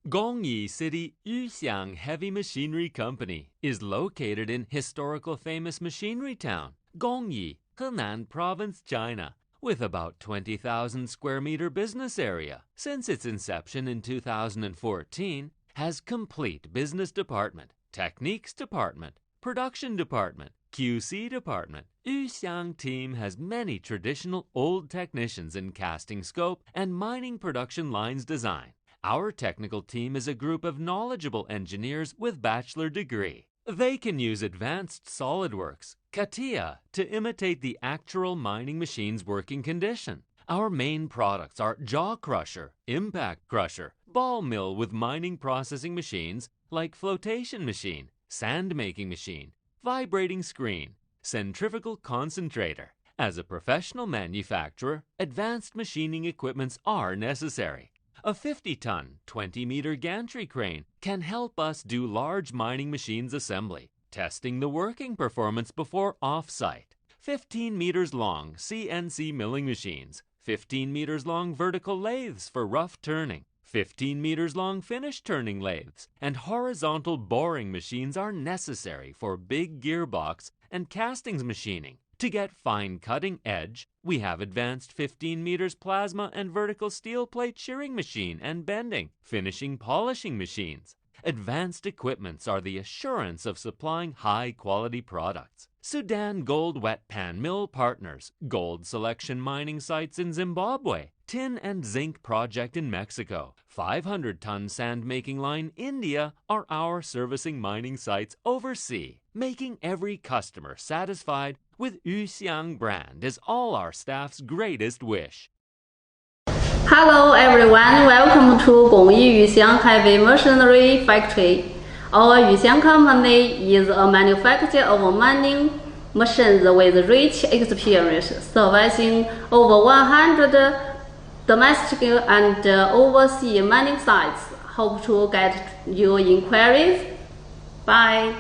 Gongyi City Yuxiang Heavy Machinery Company is located in historical famous machinery town, Gongyi, Henan Province, China, with about 20,000 square meter business area. Since its inception in 2014, has complete business department, techniques department, production department, QC department. Yuxiang team has many traditional old technicians in casting scope and mining production lines design. Our technical team is a group of knowledgeable engineers with bachelor degree. They can use advanced SolidWorks, CATIA, to imitate the actual mining machine's working condition. Our main products are jaw crusher, impact crusher, ball mill with mining processing machines like flotation machine, sand making machine, vibrating screen, centrifugal concentrator. As a professional manufacturer, advanced machining equipments are necessary. A 50-ton, 20-meter gantry crane can help us do large mining machines assembly, testing the working performance before off-site. 15 meters long CNC milling machines, 15 meters long vertical lathes for rough turning, 15 meters long finish turning lathes, and horizontal boring machines are necessary for big gearbox and castings machining. To get fine cutting edge, we have advanced 15 meters plasma and vertical steel plate shearing machine and bending, finishing polishing machines. Advanced equipments are the assurance of supplying high-quality products. Sudan Gold Wet Pan Mill Partners, gold selection mining sites in Zimbabwe, tin and zinc project in Mexico, 500-ton sand-making line India are our servicing mining sites overseas. Making every customer satisfied with Yuxiang brand is all our staff's greatest wish. Hello everyone, welcome to Gongyi Yuxiang Heavy Machinery Factory. Our Yuxiang company is a manufacturer of mining machines with rich experience, servicing over 100 domestic and overseas mining sites. Hope to get your inquiries. Bye.